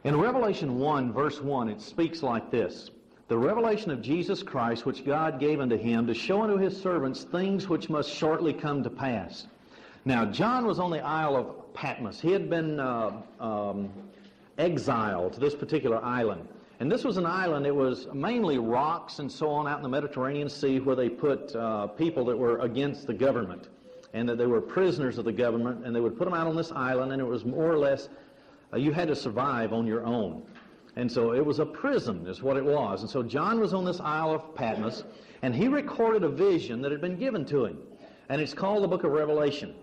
In Revelation 1, verse 1, it speaks like this: "The revelation of Jesus Christ, which God gave unto him, to show unto his servants things which must shortly come to pass." Now, John was on the Isle of Patmos. He had been exiled to this particular island. And this was an island, it was mainly rocks and so on out in the Mediterranean Sea, where they put people that were against the government, and that they were prisoners of the government, and they would put them out on this island, and it was more or less, you had to survive on your own. And so it was a prison is what it was. And so John was on this Isle of Patmos, and he recorded a vision that had been given to him. And it's called the book of Revelation.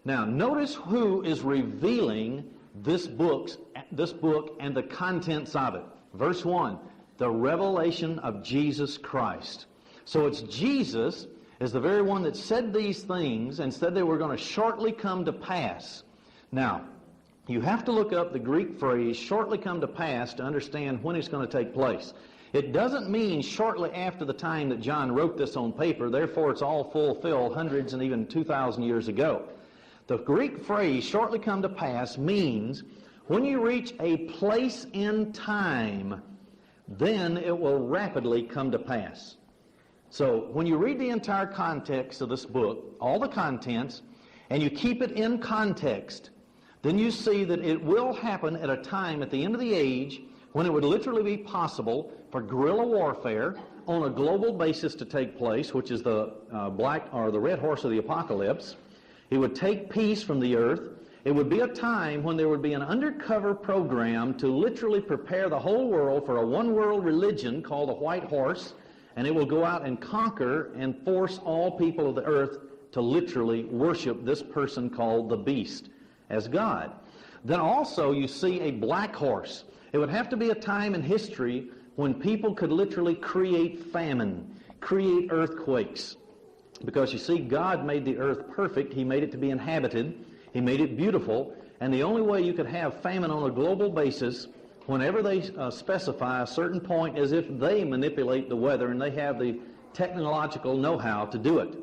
Now, notice who is revealing this book and the contents of it. Verse 1, the revelation of Jesus Christ. So it's Jesus is the very one that said these things and said they were going to shortly come to pass. Now, you have to look up the Greek phrase, shortly come to pass, to understand when it's going to take place. It doesn't mean shortly after the time that John wrote this on paper, therefore it's all fulfilled hundreds and even 2,000 years ago. The Greek phrase, shortly come to pass, means when you reach a place in time, then it will rapidly come to pass. So when you read the entire context of this book, all the contents, and you keep it in context, then you see that it will happen at a time at the end of the age when it would literally be possible for guerrilla warfare on a global basis to take place, which is the black or the red horse of the apocalypse. It would take peace from the earth. It would be a time when there would be an undercover program to literally prepare the whole world for a one-world religion called the White Horse, and it will go out and conquer and force all people of the earth to literally worship this person called the beast as God. Then also you see a black horse. It would have to be a time in history when people could literally create famine, create earthquakes. Because you see, God made the earth perfect. He made it to be inhabited. He made it beautiful. And the only way you could have famine on a global basis, whenever they specify a certain point, is if they manipulate the weather and they have the technological know-how to do it.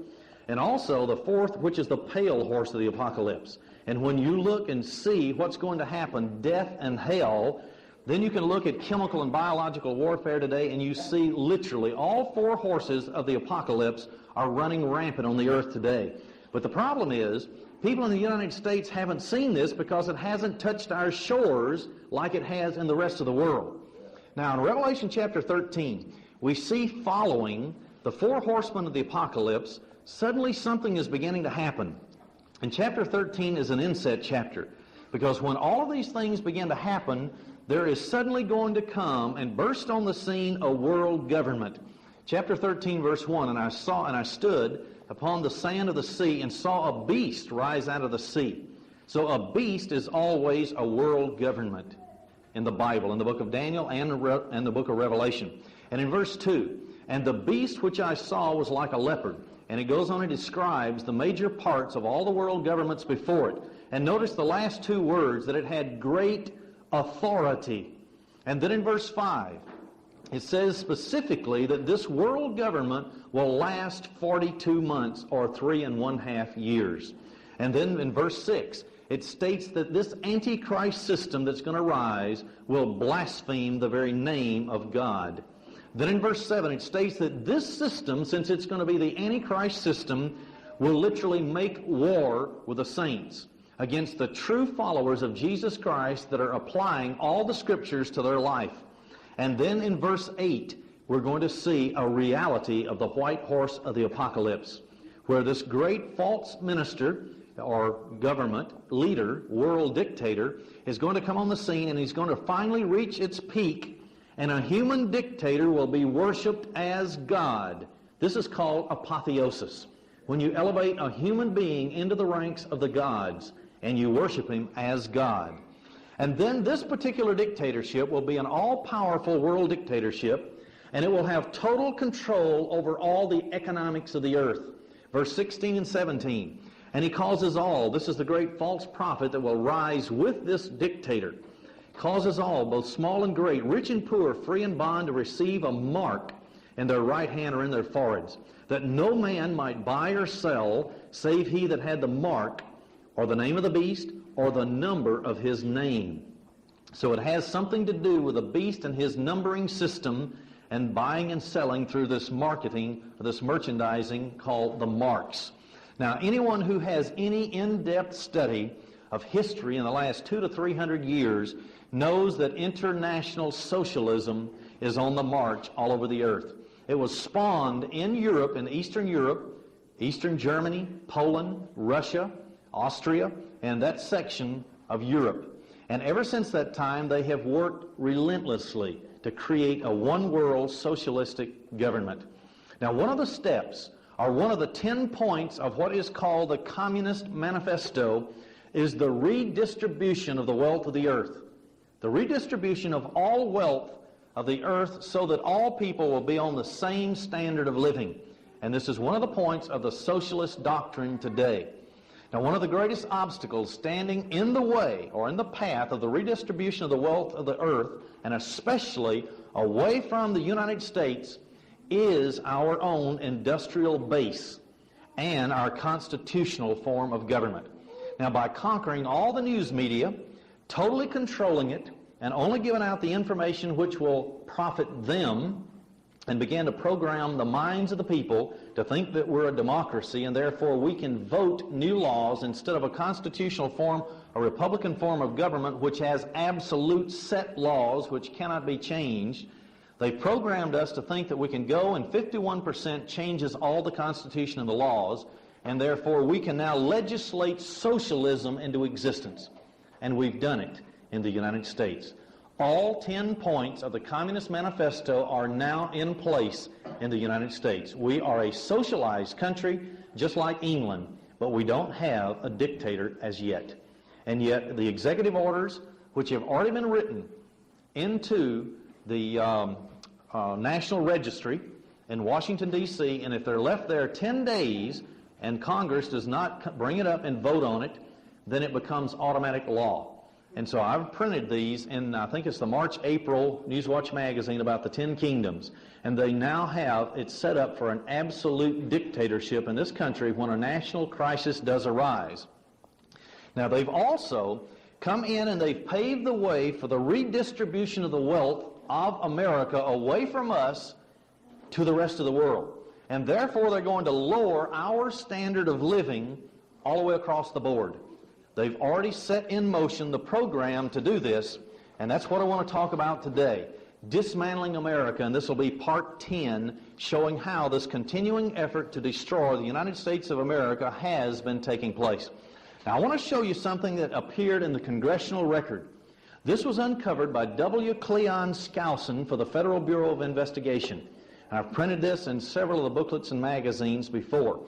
And also the fourth, which is the pale horse of the apocalypse. And when you look and see what's going to happen, death and hell, then you can look at chemical and biological warfare today, and you see literally all four horses of the apocalypse are running rampant on the earth today. But the problem is, people in the United States haven't seen this because it hasn't touched our shores like it has in the rest of the world. Now, in Revelation chapter 13, we see following the four horsemen of the apocalypse, suddenly something is beginning to happen. And chapter 13 is an inset chapter, because when all of these things begin to happen, there is suddenly going to come and burst on the scene a world government. Chapter 13, verse 1, "And I stood upon the sand of the sea and saw a beast rise out of the sea." So a beast is always a world government in the Bible, in the book of Daniel and the book of Revelation. And in verse 2, "And the beast which I saw was like a leopard." And it goes on and describes the major parts of all the world governments before it. And notice the last two words, that it had great authority. And then in verse 5, it says specifically that this world government will last 42 months or 3.5 years. And then in verse 6, it states that this Antichrist system that's going to rise will blaspheme the very name of God. Then in verse 7, it states that this system, since it's going to be the Antichrist system, will literally make war with the saints against the true followers of Jesus Christ that are applying all the Scriptures to their life. And then in verse 8, we're going to see a reality of the white horse of the apocalypse, where this great false minister or government leader, world dictator, is going to come on the scene, and he's going to finally reach its peak, and a human dictator will be worshipped as God. This is called apotheosis, when you elevate a human being into the ranks of the gods and you worship him as God. And then this particular dictatorship will be an all-powerful world dictatorship, and it will have total control over all the economics of the earth. Verse 16 and 17, "And he causes all," this is the great false prophet that will rise with this dictator, "causes all, both small and great, rich and poor, free and bond, to receive a mark in their right hand or in their foreheads, that no man might buy or sell, save he that had the mark, or the name of the beast, or the number of his name." So it has something to do with the beast and his numbering system and buying and selling through this marketing, this merchandising called the marks. Now, anyone who has any in-depth study of history in the last 200 to 300 years knows that international socialism is on the march all over the earth. It was spawned in Europe, in Eastern Europe, Eastern Germany, Poland, Russia, Austria, and that section of Europe. And ever since that time, they have worked relentlessly to create a one-world socialistic government. Now, one of the steps, or one of the 10 points of what is called the Communist Manifesto, is the redistribution of the wealth of the earth. The redistribution of all wealth of the earth so that all people will be on the same standard of living. And this is one of the points of the socialist doctrine today. Now, one of the greatest obstacles standing in the way or in the path of the redistribution of the wealth of the earth, and especially away from the United States, is our own industrial base and our constitutional form of government. Now, by conquering all the news media, totally controlling it, and only giving out the information which will profit them, and began to program the minds of the people to think that we're a democracy and therefore we can vote new laws instead of a constitutional form, a republican form of government which has absolute set laws which cannot be changed. They programmed us to think that we can go and 51% changes all the Constitution and the laws, and therefore we can now legislate socialism into existence. And we've done it in the United States. All 10 points of the Communist Manifesto are now in place in the United States. We are a socialized country, just like England, but we don't have a dictator as yet. And yet the executive orders, which have already been written into the National Registry in Washington, D.C., and if they're left there 10 days and Congress does not bring it up and vote on it, then it becomes automatic law. And so I've printed these in, I think it's the March-April Newswatch magazine about the 10 kingdoms. And they now have it set up for an absolute dictatorship in this country when a national crisis does arise. Now, they've also come in and they've paved the way for the redistribution of the wealth of America away from us to the rest of the world. And therefore, they're going to lower our standard of living all the way across the board. They've already set in motion the program to do this, and that's what I want to talk about today. Dismantling America, and this will be part 10, showing how this continuing effort to destroy the United States of America has been taking place. Now, I want to show you something that appeared in the Congressional Record. This was uncovered by W. Cleon Skousen for the Federal Bureau of Investigation. And I've printed this in several of the booklets and magazines before.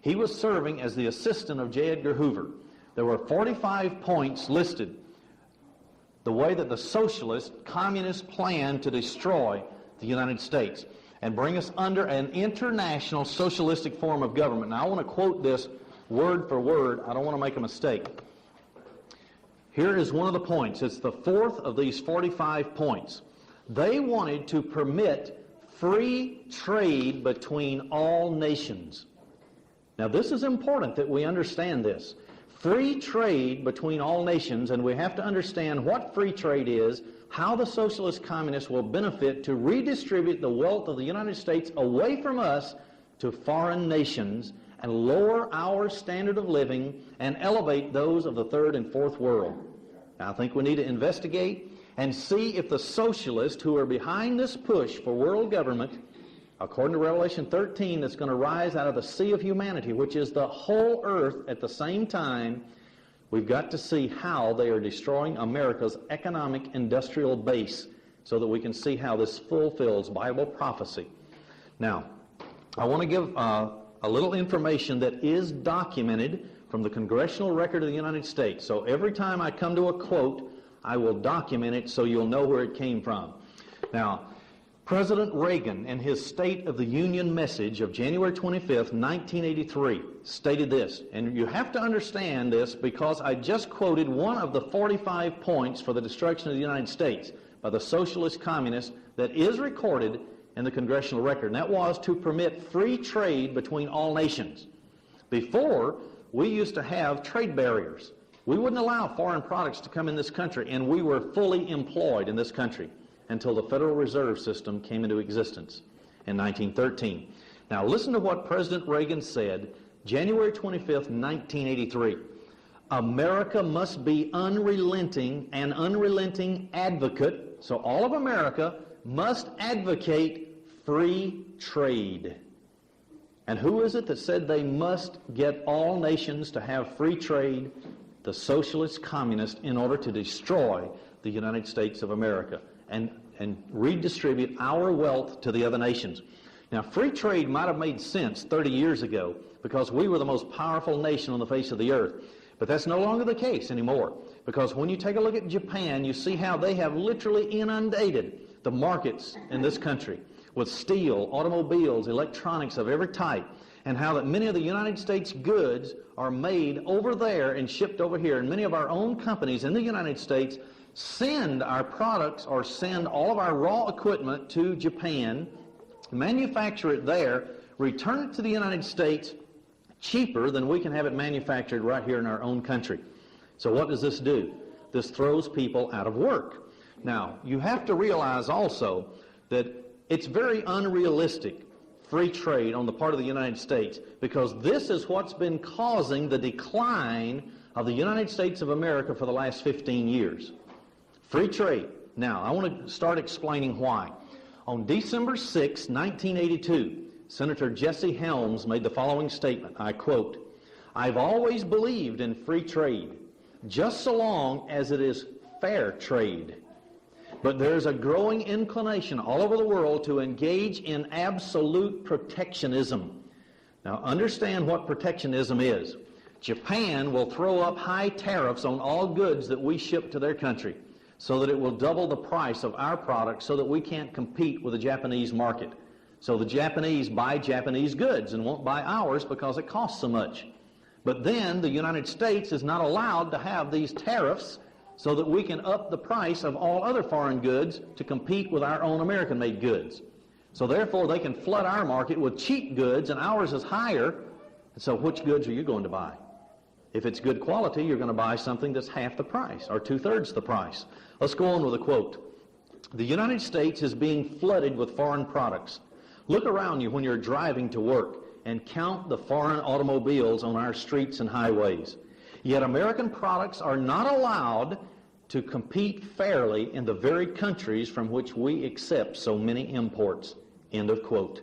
He was serving as the assistant of J. Edgar Hoover. There were 45 points listed, the way that the socialist, communist plan to destroy the United States and bring us under an international socialistic form of government. Now, I want to quote this word for word. I don't want to make a mistake. Here is one of the points. It's the fourth of these 45 points. They wanted to permit free trade between all nations. Now, this is important that we understand this. Free trade between all nations, and we have to understand what free trade is, how the socialist communists will benefit to redistribute the wealth of the United States away from us to foreign nations and lower our standard of living and elevate those of the third and fourth world. Now, I think we need to investigate and see if the socialists who are behind this push for world government, according to Revelation 13, that's going to rise out of the sea of humanity, which is the whole earth at the same time, we've got to see how they are destroying America's economic industrial base so that we can see how this fulfills Bible prophecy. Now, I want to give a little information that is documented from the Congressional Record of the United States. So every time I come to a quote, I will document it so you'll know where it came from. Now, President Reagan, in his State of the Union message of January 25th, 1983, stated this, and you have to understand this because I just quoted one of the 45 points for the destruction of the United States by the socialist communists that is recorded in the Congressional Record, and that was to permit free trade between all nations. Before, we used to have trade barriers. We wouldn't allow foreign products to come in this country, and we were fully employed in this country until the Federal Reserve System came into existence in 1913. Now listen to what President Reagan said January 25th, 1983. America must be an unrelenting advocate, so all of America must advocate free trade. And who is it that said they must get all nations to have free trade? The socialist communists, in order to destroy the United States of America and redistribute our wealth to the other nations. Now, free trade might have made sense 30 years ago because we were the most powerful nation on the face of the earth. But that's no longer the case anymore, because when you take a look at Japan, you see how they have literally inundated the markets in this country with steel, automobiles, electronics of every type, and how that many of the United States goods are made over there and shipped over here. And many of our own companies in the United States send our products or send all of our raw equipment to Japan, manufacture it there, return it to the United States cheaper than we can have it manufactured right here in our own country. So what does this do? This throws people out of work. Now, you have to realize also that it's very unrealistic free trade on the part of the United States, because this is what's been causing the decline of the United States of America for the last 15 years. Free trade. Now, I want to start explaining why. On December 6, 1982, Senator Jesse Helms made the following statement, I quote, "I've always believed in free trade, just so long as it is fair trade. But there's a growing inclination all over the world to engage in absolute protectionism." Now understand what protectionism is. Japan will throw up high tariffs on all goods that we ship to their country so that it will double the price of our products so that we can't compete with the Japanese market. So the Japanese buy Japanese goods and won't buy ours because it costs so much. But then the United States is not allowed to have these tariffs so that we can up the price of all other foreign goods to compete with our own American-made goods. So therefore they can flood our market with cheap goods, and ours is higher. So which goods are you going to buy? If it's good quality, you're going to buy something that's half the price or two-thirds the price. Let's go on with a quote. "The United States is being flooded with foreign products. Look around you when you're driving to work and count the foreign automobiles on our streets and highways. Yet American products are not allowed to compete fairly in the very countries from which we accept so many imports." End of quote.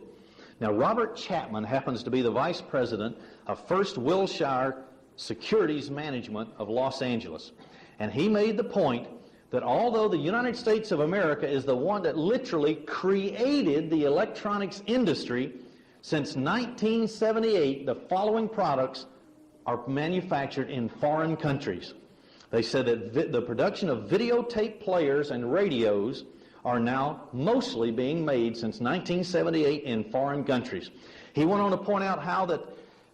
Now, Robert Chapman happens to be the vice president of First Wilshire Securities Management of Los Angeles. And he made the point that although the United States of America is the one that literally created the electronics industry, since 1978, the following products are manufactured in foreign countries. They said that the production of videotape players and radios are now mostly being made since 1978 in foreign countries. He went on to point out how that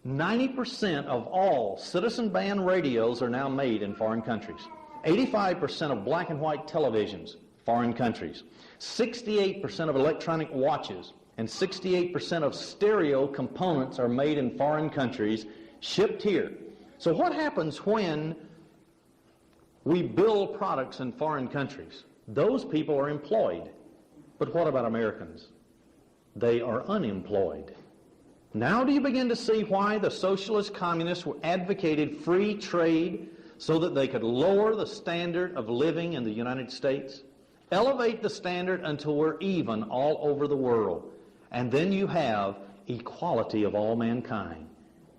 90% of all citizen band radios are now made in foreign countries. 85% of black and white televisions, foreign countries. 68% of electronic watches and 68% of stereo components are made in foreign countries, shipped here. So what happens when we build products in foreign countries? Those people are employed. But what about Americans? They are unemployed. Now do you begin to see why the socialist communists advocated free trade, so that they could lower the standard of living in the United States? Elevate the standard until we're even all over the world. And then you have equality of all mankind,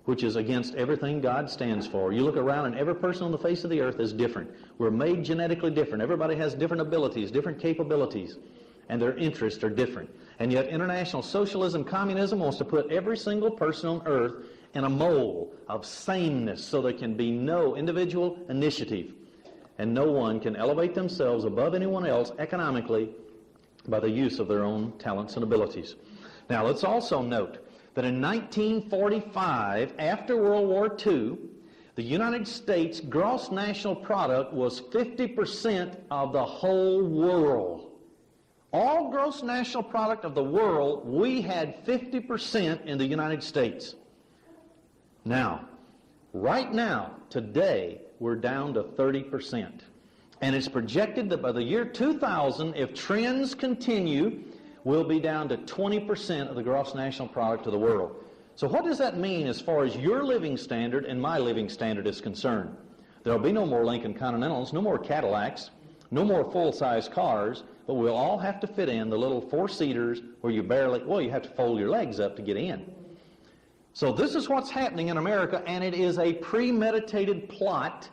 which is against everything God stands for. You look around and every person on the face of the earth is different. We're made genetically different. Everybody has different abilities, different capabilities, and their interests are different. And yet international socialism, communism wants to put every single person on earth in a mold of sameness so there can be no individual initiative, and no one can elevate themselves above anyone else economically by the use of their own talents and abilities. Now let's also note that in 1945, after World War II, the United States gross national product was 50% of the whole world. All gross national product of the world, we had 50% in the United States. Now, right now, today, we're down to 30%. And it's projected that by the year 2000, if trends continue, we'll be down to 20% of the gross national product of the world. So what does that mean as far as your living standard and my living standard is concerned? There'll be no more Lincoln Continentals, no more Cadillacs, no more full-size cars, but we'll all have to fit in the little four-seaters where you barely, well, you have to fold your legs up to get in. So this is what's happening in America, and it is a premeditated plot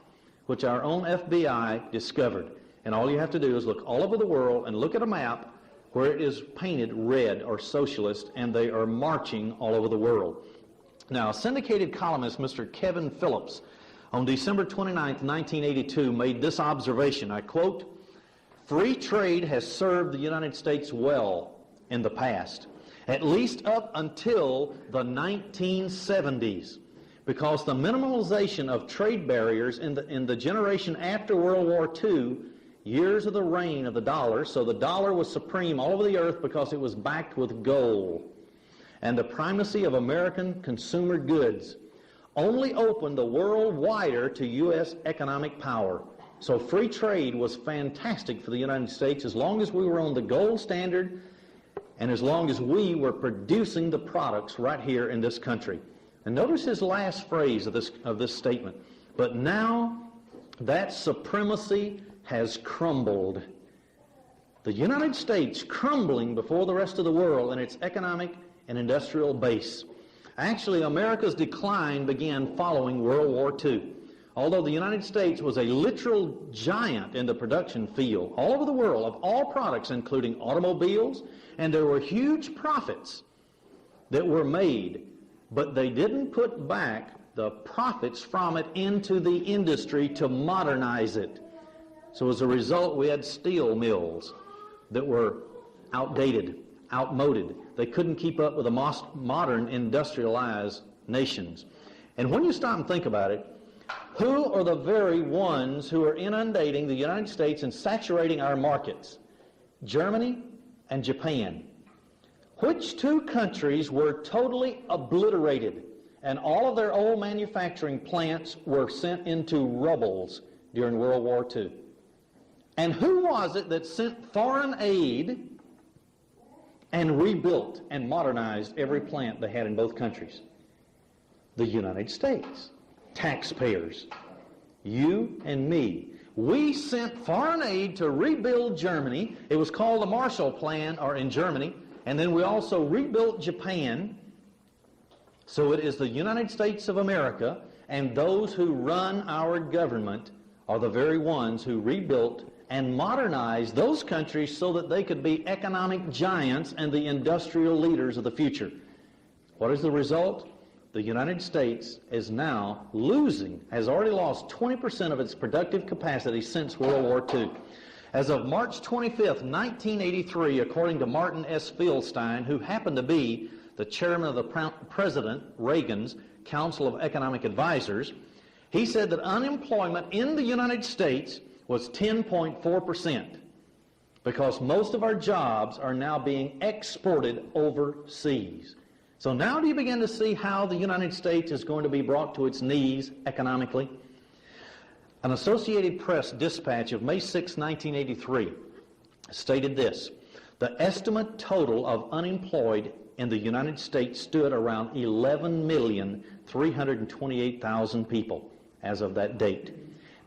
which our own FBI discovered. And all you have to do is look all over the world and look at a map where it is painted red or socialist, and they are marching all over the world. Now, a syndicated columnist, Mr. Kevin Phillips, on December 29, 1982, made this observation, I quote, "Free trade has served the United States well in the past, at least up until the 1970s, because the minimalization of trade barriers in the generation after World War II, years of the reign of the dollar, so the dollar was supreme all over the earth because it was backed with gold, and the primacy of American consumer goods only opened the world wider to U.S. economic power. So free trade was fantastic for the United States as long as we were on the gold standard and as long as we were producing the products right here in this country." And notice his last phrase of this statement. "But now that supremacy has crumbled." The United States crumbling before the rest of the world in its economic and industrial base. Actually, America's decline began following World War II. Although the United States was a literal giant in the production field all over the world of all products, including automobiles, and there were huge profits that were made, but they didn't put back the profits from it into the industry to modernize it. So as a result, we had steel mills that were outdated, outmoded. They couldn't keep up with the modern industrialized nations. And when you stop and think about it, who are the very ones who are inundating the United States and saturating our markets? Germany and Japan. Which two countries were totally obliterated, and all of their old manufacturing plants were sent into rubbles during World War II? And who was it that sent foreign aid and rebuilt and modernized every plant they had in both countries? The United States. Taxpayers. You and me. We sent foreign aid to rebuild Germany. It was called the Marshall Plan, or in Germany. And then we also rebuilt Japan. So it is the United States of America, and those who run our government are the very ones who rebuilt and modernized those countries so that they could be economic giants and the industrial leaders of the future. What is the result? The United States is now losing, has already lost 20% of its productive capacity since World War II. As of March 25th, 1983, according to Martin S. Fieldstein, who happened to be the chairman of the President Reagan's Council of Economic Advisors, he said that unemployment in the United States was 10.4% because most of our jobs are now being exported overseas. So now do you begin to see how the United States is going to be brought to its knees economically? An Associated Press dispatch of May 6, 1983 stated this: the estimate total of unemployed in the United States stood around 11,328,000 people as of that date.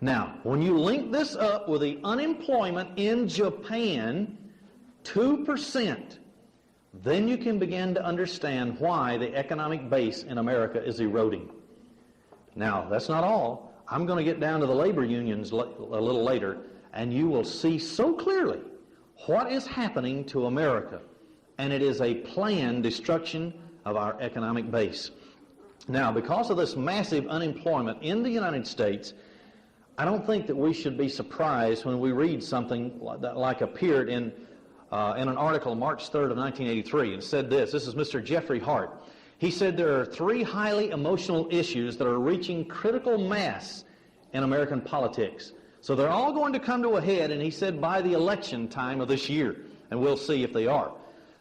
Now, when you link this up with the unemployment in Japan, 2%, then you can begin to understand why the economic base in America is eroding. Now, that's not all. I'm going to get down to the labor unions a little later, and you will see so clearly what is happening to America. And it is a planned destruction of our economic base. Now, because of this massive unemployment in the United States, I don't think that we should be surprised when we read something like appeared in an article March 3rd of 1983. It said this. This is Mr. Jeffrey Hart. He said there are 3 highly emotional issues that are reaching critical mass in American politics. So they're all going to come to a head, and he said by the election time of this year, and we'll see if they are.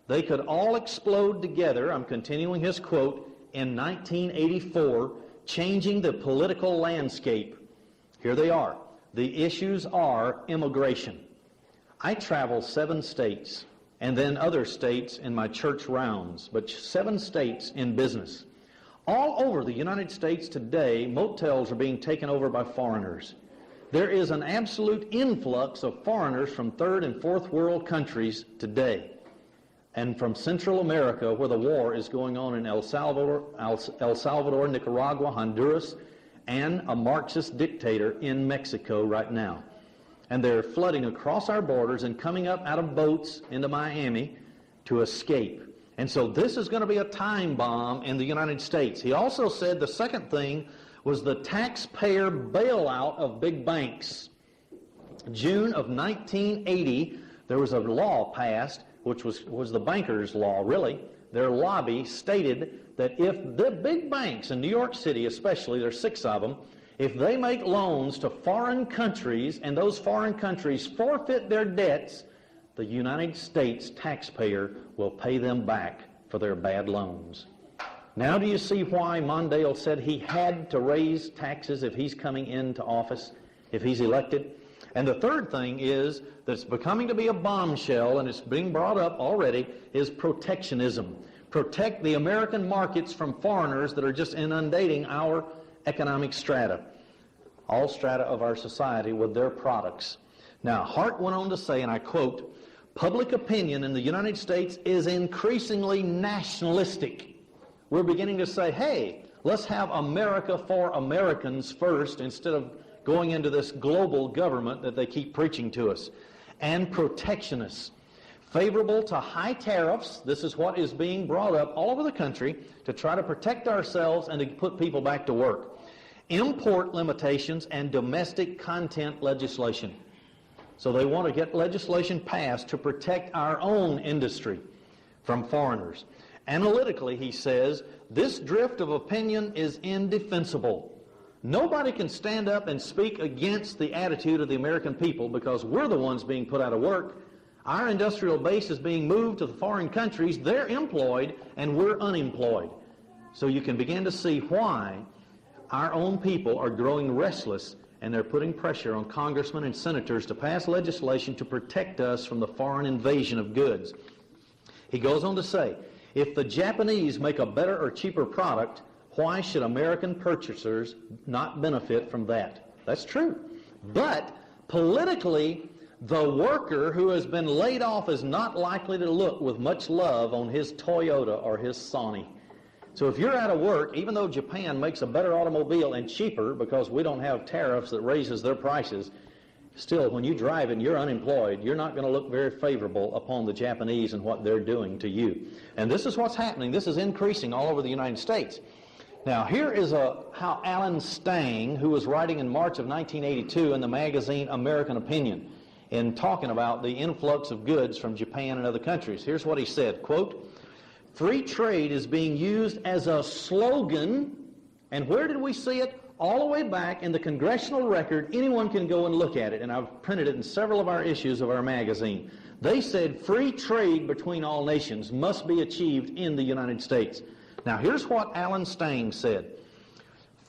They could all explode together, I'm continuing his quote, in 1984, changing the political landscape. Here they are. The issues are immigration. I travel 7 states and then other states in my church rounds, but 7 states in business. All over the United States today, motels are being taken over by foreigners. There is an absolute influx of foreigners from third and fourth world countries today, and from Central America, where the war is going on in El Salvador, Nicaragua, Honduras, and a Marxist dictator in Mexico right now. And they're flooding across our borders and coming up out of boats into Miami to escape. And so this is going to be a time bomb in the United States. He also said the second thing was the taxpayer bailout of big banks. June of 1980, there was a law passed, which was the bankers' law, really. Their lobby stated that if the big banks in New York City especially, there's 6 of them, if they make loans to foreign countries and those foreign countries forfeit their debts, the United States taxpayer will pay them back for their bad loans. Now do you see why Mondale said he had to raise taxes if he's coming into office, if he's elected? And the third thing is that's becoming to be a bombshell, and it's being brought up already, is protectionism. Protect the American markets from foreigners that are just inundating our economic strata, all strata of our society with their products. Now, Hart went on to say, and I quote, "Public opinion in the United States is increasingly nationalistic. We're beginning to say, hey, let's have America for Americans first instead of going into this global government that they keep preaching to us. And protectionists, favorable to high tariffs. This is what is being brought up all over the country to try to protect ourselves and to put people back to work. Import limitations and domestic content legislation." So they want to get legislation passed to protect our own industry from foreigners. Analytically, he says, this drift of opinion is indefensible. Nobody can stand up and speak against the attitude of the American people because we're the ones being put out of work. Our industrial base is being moved to the foreign countries. They're employed and we're unemployed. So you can begin to see why our own people are growing restless, and they're putting pressure on congressmen and senators to pass legislation to protect us from the foreign invasion of goods. He goes on to say, if the Japanese make a better or cheaper product, why should American purchasers not benefit from that? That's true. But politically, the worker who has been laid off is not likely to look with much love on his Toyota or his Sony. So if you're out of work, even though Japan makes a better automobile and cheaper because we don't have tariffs that raises their prices, still, when you drive and you're unemployed, you're not going to look very favorable upon the Japanese and what they're doing to you. And this is what's happening. This is increasing all over the United States. Now, here is how Alan Stang, who was writing in March of 1982 in the magazine American Opinion, in talking about the influx of goods from Japan and other countries. Here's what he said, quote, "Free trade is being used as a slogan," and where did we see it? All the way back in the congressional record. Anyone can go and look at it, and I've printed it in several of our issues of our magazine. They said free trade between all nations must be achieved in the United States. Now here's what Alan Stang said.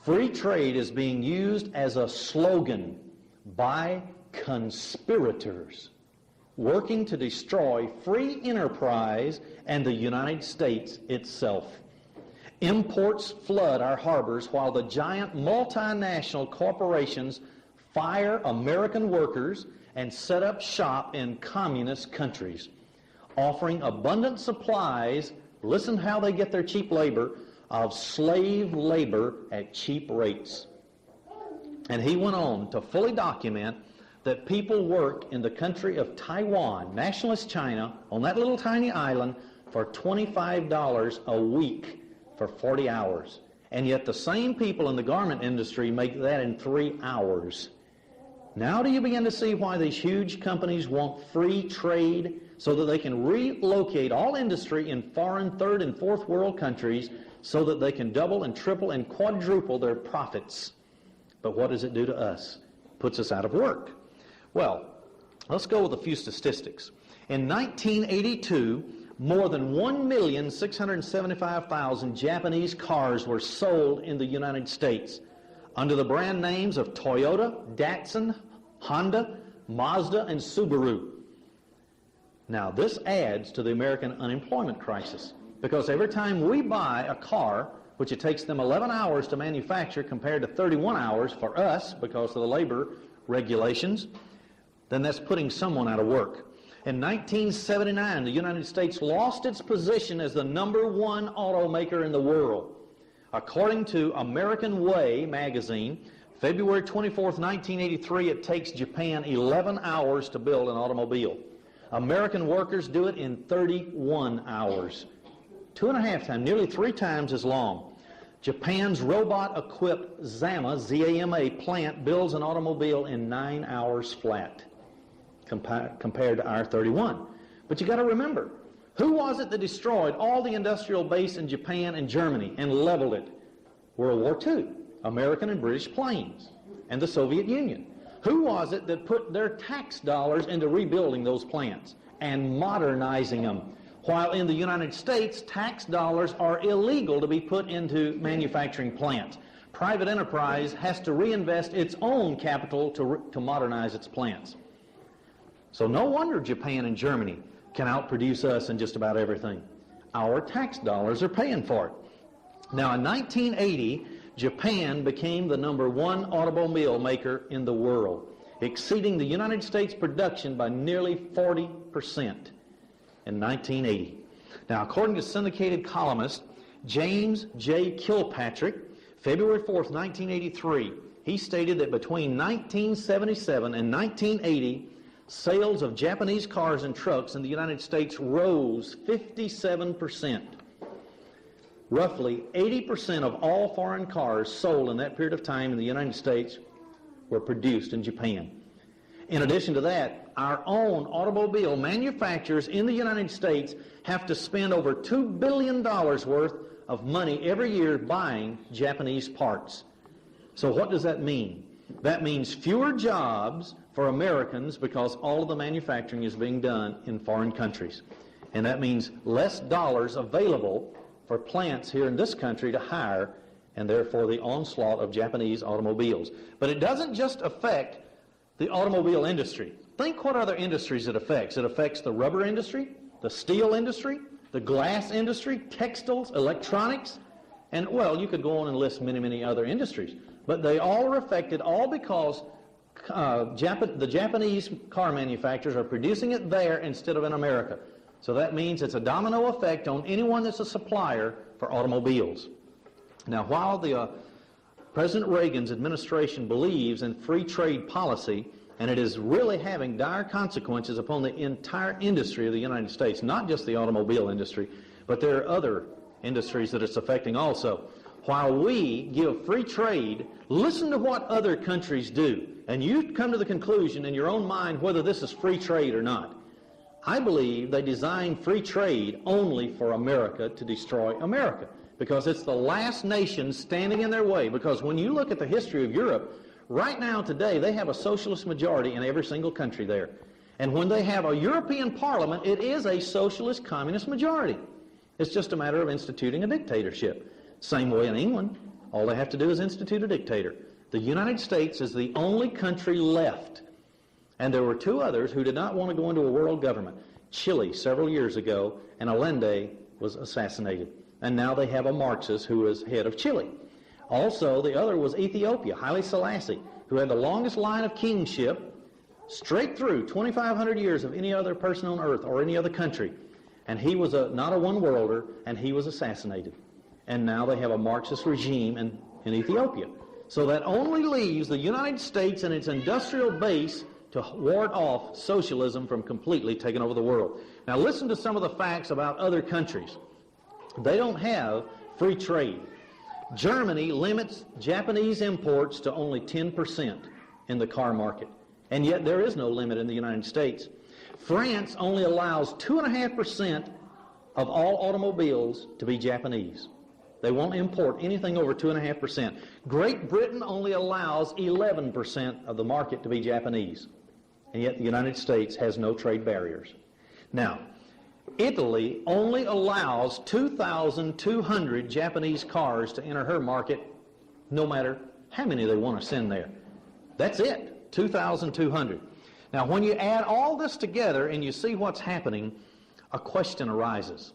Free trade is being used as a slogan by conspirators working to destroy free enterprise and the United States itself. Imports flood our harbors while the giant multinational corporations fire American workers and set up shop in communist countries, offering abundant supplies, listen how they get their cheap labor, of slave labor at cheap rates. And he went on to fully document that people work in the country of Taiwan, nationalist China, on that little tiny island for $25 a week for 40 hours. And yet the same people in the garment industry make that in 3 hours. Now do you begin to see why these huge companies want free trade so that they can relocate all industry in foreign third and fourth world countries so that they can double and triple and quadruple their profits? But what does it do to us? Puts us out of work. Well, let's go with a few statistics. In 1982, more than 1,675,000 Japanese cars were sold in the United States. under the brand names of Toyota, Datsun, Honda, Mazda, and Subaru. Now, this adds to the American unemployment crisis, because every time we buy a car, which it takes them 11 hours to manufacture compared to 31 hours for us because of the labor regulations, then that's putting someone out of work. In 1979, the United States lost its position as the #1 automaker in the world. According to American Way magazine, February 24th, 1983, it takes Japan 11 hours to build an automobile. American workers do it in 31 hours. 2.5 times, nearly 3 times as long. Japan's robot-equipped ZAMA, Z-A-M-A, plant builds an automobile in 9 hours flat, compared to our 31. But you got to remember, who was it that destroyed all the industrial base in Japan and Germany and leveled it? World War II, American and British planes, and the Soviet Union. Who was it that put their tax dollars into rebuilding those plants and modernizing them? While in the United States, tax dollars are illegal to be put into manufacturing plants. Private enterprise has to reinvest its own capital to modernize its plants. So no wonder Japan and Germany can outproduce us in just about everything. Our tax dollars are paying for it. Now, in 1980, Japan became the #1 automobile maker in the world, exceeding the United States production by nearly 40% in 1980. Now, according to syndicated columnist James J. Kilpatrick, February 4th, 1983, he stated that between 1977 and 1980, sales of Japanese cars and trucks in the United States rose 57%. Roughly 80% of all foreign cars sold in that period of time in the United States were produced in Japan. In addition to that, our own automobile manufacturers in the United States have to spend over $2 billion worth of money every year buying Japanese parts. So what does that mean? That means fewer jobs for Americans because all of the manufacturing is being done in foreign countries. And that means less dollars available for plants here in this country to hire, and therefore the onslaught of Japanese automobiles. But it doesn't just affect the automobile industry. Think what other industries it affects. It affects the rubber industry, the steel industry, the glass industry, textiles, electronics, and, well, you could go on and list many, many other industries. But they all are affected, all because the Japanese car manufacturers are producing it there instead of in America. So that means it's a domino effect on anyone that's a supplier for automobiles. Now, while President Reagan's administration believes in free trade policy, and it is really having dire consequences upon the entire industry of the United States, not just the automobile industry, but there are other industries that it's affecting also. While we give free trade, listen to what other countries do, and you come to the conclusion in your own mind whether this is free trade or not. I believe they designed free trade only for America to destroy America, because it's the last nation standing in their way. Because when you look at the history of Europe, right now today they have a socialist majority in every single country there. And when they have a European Parliament, it is a socialist communist majority. It's just a matter of instituting a dictatorship. Same way in England. All they have to do is institute a dictator. The United States is the only country left. And there were two others who did not want to go into a world government. Chile several years ago, and Allende was assassinated. And now they have a Marxist who is head of Chile. Also, the other was Ethiopia, Haile Selassie, who had the longest line of kingship straight through 2,500 years of any other person on earth or any other country. And he was not a one-worlder, and he was assassinated. And now they have a Marxist regime in Ethiopia. So that only leaves the United States and its industrial base to ward off socialism from completely taking over the world. Now listen to some of the facts about other countries. They don't have free trade. Germany limits Japanese imports to only 10% in the car market, and yet there is no limit in the United States. France only allows 2.5% of all automobiles to be Japanese. They won't import anything over 2.5%. Great Britain only allows 11% of the market to be Japanese, and yet the United States has no trade barriers. Now, Italy only allows 2,200 Japanese cars to enter her market, no matter how many they want to send there. That's it, 2,200. Now, when you add all this together and you see what's happening, a question arises.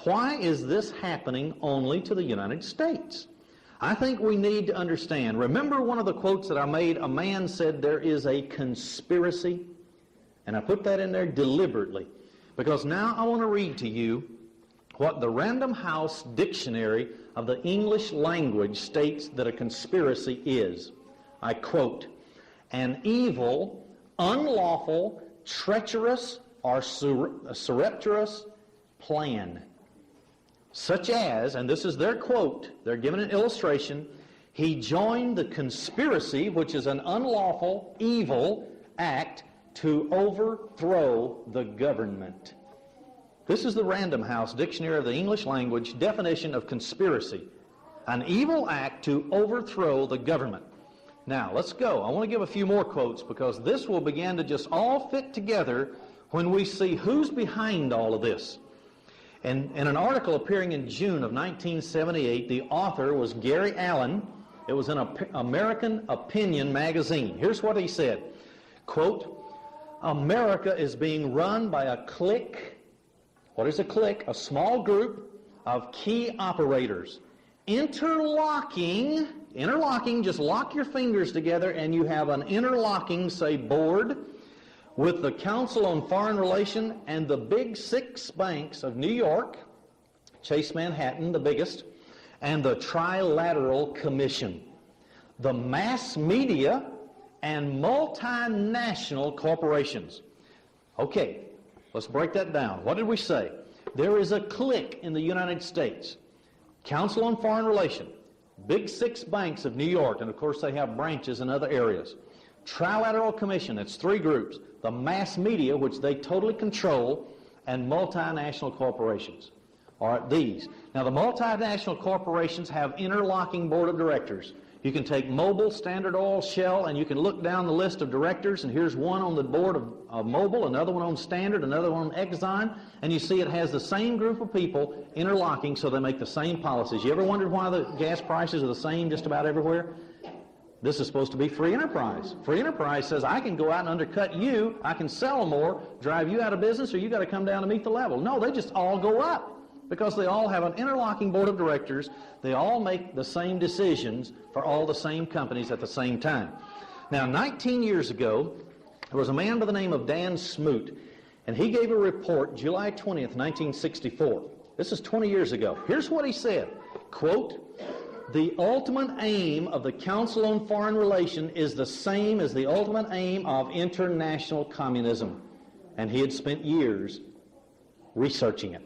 Why is this happening only to the United States? I think we need to understand. Remember one of the quotes that I made? A man said there is a conspiracy. And I put that in there deliberately, because now I want to read to you what the Random House Dictionary of the English Language states that a conspiracy is. I quote, "An evil, unlawful, treacherous, or surreptitious plan, such as," and this is their quote, they're giving an illustration, "he joined the conspiracy, which is an unlawful, evil act to overthrow the government." This is the Random House Dictionary of the English Language definition of conspiracy. An evil act to overthrow the government. Now, let's go. I want to give a few more quotes because this will begin to just all fit together when we see who's behind all of this. In an article appearing in June of 1978, the author was Gary Allen. It was in American Opinion magazine. Here's what he said, quote, "America is being run by a clique." What is a clique? A small group of key operators. Interlocking, just lock your fingers together and you have an interlocking, say, board with the Council on Foreign Relations and the big 6 banks of New York, Chase Manhattan, the biggest, and the Trilateral Commission, the mass media, and multinational corporations. Okay. Let's break that down. What did we say? There is a clique in the United States. Council on Foreign Relations, big 6 banks of New York, and of course they have branches in other areas. Trilateral Commission, it's 3 groups. The mass media, which they totally control, and multinational corporations. All right, these. Now the multinational corporations have interlocking board of directors. You can take Mobil, Standard Oil, Shell, and you can look down the list of directors, and here's one on the board of Mobil, another one on Standard, another one on Exxon, and you see it has the same group of people interlocking so they make the same policies. You ever wondered why the gas prices are the same just about everywhere? This is supposed to be free enterprise. Free enterprise says, I can go out and undercut you, I can sell more, drive you out of business, or you got to come down to meet the level. No, they just all go up because they all have an interlocking board of directors. They all make the same decisions for all the same companies at the same time. Now, 19 years ago, there was a man by the name of Dan Smoot, and he gave a report July 20th, 1964. This is 20 years ago. Here's what he said, quote, "The ultimate aim of the Council on Foreign Relations is the same as the ultimate aim of international communism." And he had spent years researching it.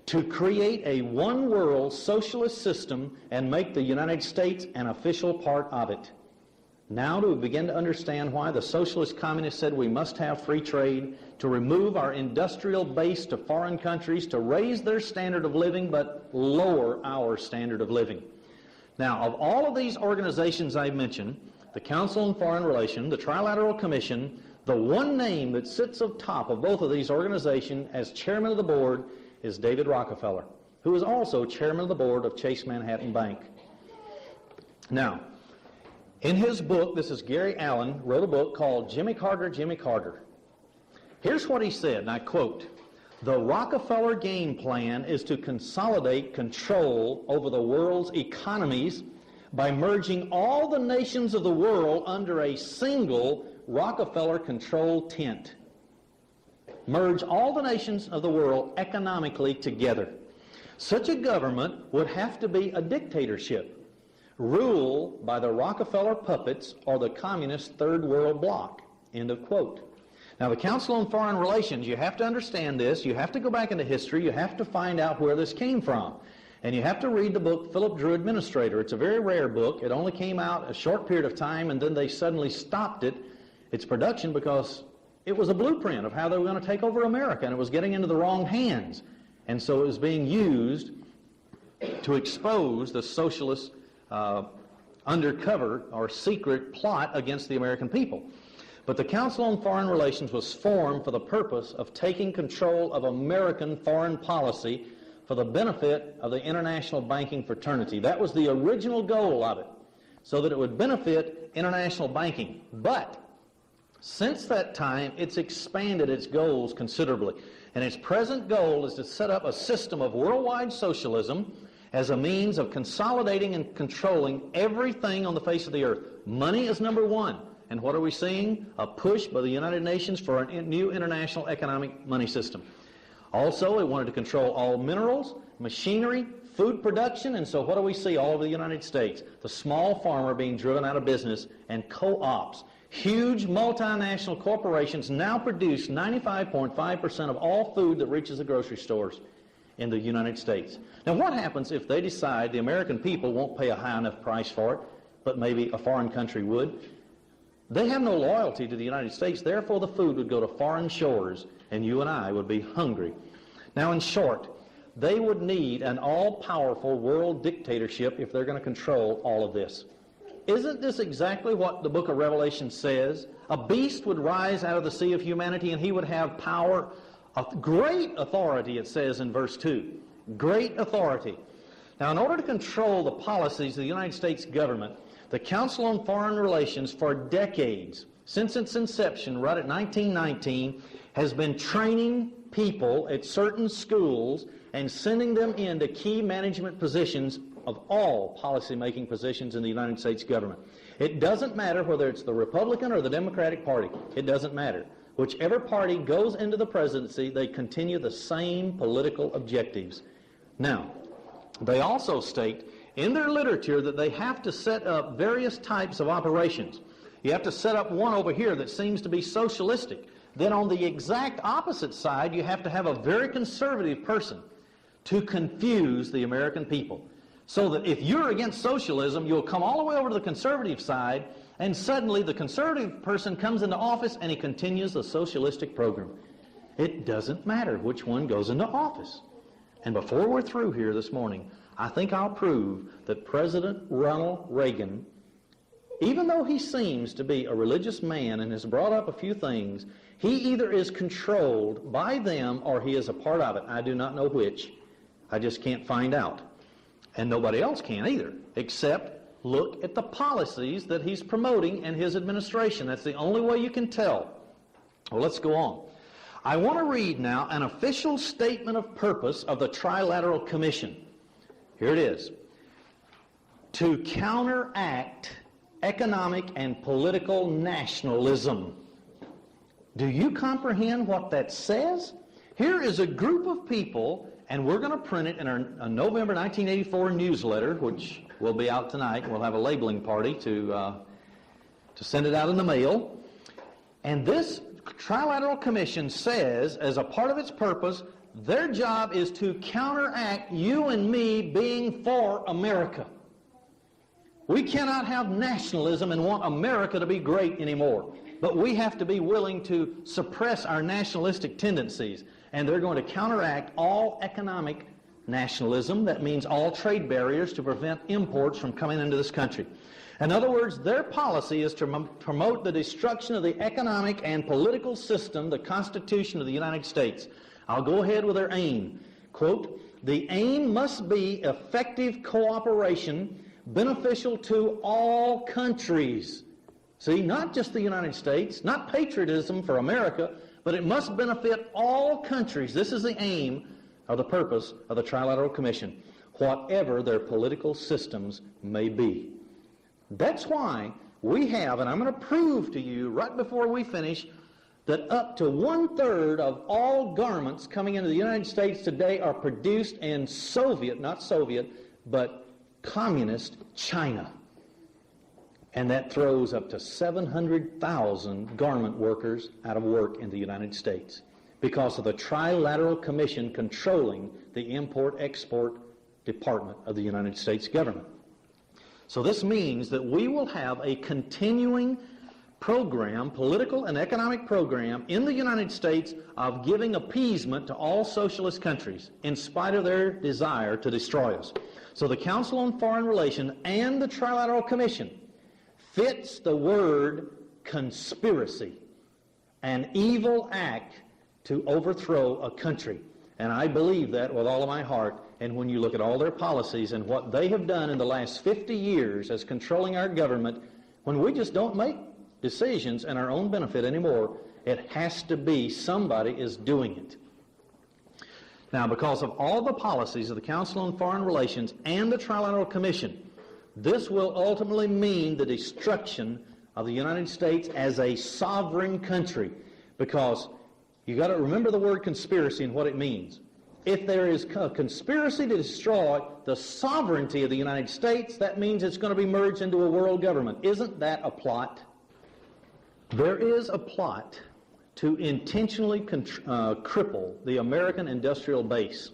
"To create a one-world socialist system and make the United States an official part of it." Now do we begin to understand why the socialist communists said we must have free trade, to remove our industrial base to foreign countries, to raise their standard of living but lower our standard of living. Now, of all of these organizations I mentioned, the Council on Foreign Relations, the Trilateral Commission, the one name that sits on top of both of these organizations as chairman of the board is David Rockefeller, who is also chairman of the board of Chase Manhattan Bank. Now, in his book, this is Gary Allen, wrote a book called Jimmy Carter, Jimmy Carter. Here's what he said, and I quote, "The Rockefeller game plan is to consolidate control over the world's economies by merging all the nations of the world under a single Rockefeller-controlled tent. Merge all the nations of the world economically together. Such a government would have to be a dictatorship, ruled by the Rockefeller puppets or the communist third world bloc." End of quote. Now, the Council on Foreign Relations, you have to understand this. You have to go back into history. You have to find out where this came from. And you have to read the book Philip Drew Administrator. It's a very rare book. It only came out a short period of time, and then they suddenly stopped its production, because it was a blueprint of how they were going to take over America, and it was getting into the wrong hands. And so it was being used to expose the socialist undercover or secret plot against the American people. But the Council on Foreign Relations was formed for the purpose of taking control of American foreign policy for the benefit of the international banking fraternity. That was the original goal of it. so that it would benefit international banking. But since that time, it's expanded its goals considerably. And its present goal is to set up a system of worldwide socialism as a means of consolidating and controlling everything on the face of the earth. Money is number one. And what are we seeing? A push by the United Nations for a new international economic money system. Also, it wanted to control all minerals, machinery, food production, and so what do we see all over the United States? The small farmer being driven out of business, and co-ops. Huge multinational corporations now produce 95.5% of all food that reaches the grocery stores in the United States. Now, what happens if they decide the American people won't pay a high enough price for it, but maybe a foreign country would? They have no loyalty to the United States, therefore the food would go to foreign shores, and you and I would be hungry. Now, in short, they would need an all-powerful world dictatorship if they're going to control all of this. Isn't this exactly what the book of Revelation says? A beast would rise out of the sea of humanity, and he would have power, great authority, it says in verse 2. Great authority. Now, in order to control the policies of the United States government, the Council on Foreign Relations for decades, since its inception right at 1919, has been training people at certain schools and sending them into key management positions of all policy-making positions in the United States government. It doesn't matter whether it's the Republican or the Democratic Party. It doesn't matter. Whichever party goes into the presidency, they continue the same political objectives. Now, they also state in their literature that they have to set up various types of operations. You have to set up one over here that seems to be socialistic. Then on the exact opposite side, you have to have a very conservative person to confuse the American people. So that if you're against socialism, you'll come all the way over to the conservative side, and suddenly the conservative person comes into office and he continues the socialistic program. It doesn't matter which one goes into office. And before we're through here this morning, I think I'll prove that President Ronald Reagan, even though he seems to be a religious man and has brought up a few things, he either is controlled by them or he is a part of it. I do not know which. I just can't find out. And nobody else can either, except look at the policies that he's promoting in his administration. That's the only way you can tell. Well, let's go on. I want to read now an official statement of purpose of the Trilateral Commission. Here it is. To counteract economic and political nationalism. Do you comprehend what that says? Here is a group of people, and we're going to print it in our November 1984 newsletter, which will be out tonight. We'll have a labeling party to send it out in the mail. And this Trilateral Commission says, as a part of its purpose, their job is to counteract you and me being for America. We cannot have nationalism and want America to be great anymore. But we have to be willing to suppress our nationalistic tendencies. And they're going to counteract all economic nationalism. That means all trade barriers to prevent imports from coming into this country. In other words, their policy is to promote the destruction of the economic and political system, the Constitution of the United States. I'll go ahead with their aim. Quote, the aim must be effective cooperation beneficial to all countries. See, not just the United States, not patriotism for America, but it must benefit all countries. This is the aim or the purpose of the Trilateral Commission, whatever their political systems may be. That's why we have, and I'm going to prove to you right before we finish, that up to 1/3 of all garments coming into the United States today are produced in Soviet, not Soviet, but communist China. And that throws up to 700,000 garment workers out of work in the United States because of the Trilateral Commission controlling the Import-Export Department of the United States government. So this means that we will have a continuing program, political and economic program in the United States of giving appeasement to all socialist countries in spite of their desire to destroy us. So the Council on Foreign Relations and the Trilateral Commission fits the word conspiracy, an evil act to overthrow a country. And I believe that with all of my heart. And when you look at all their policies and what they have done in the last 50 years as controlling our government, when we just don't make decisions in our own benefit anymore, it has to be somebody is doing it. Now, because of all the policies of the Council on Foreign Relations and the Trilateral Commission, this will ultimately mean the destruction of the United States as a sovereign country, because you got to remember the word conspiracy and what it means. If there is a conspiracy to destroy the sovereignty of the United States, that means it's going to be merged into a world government. Isn't that a plot? There is a plot to intentionally cripple the American industrial base.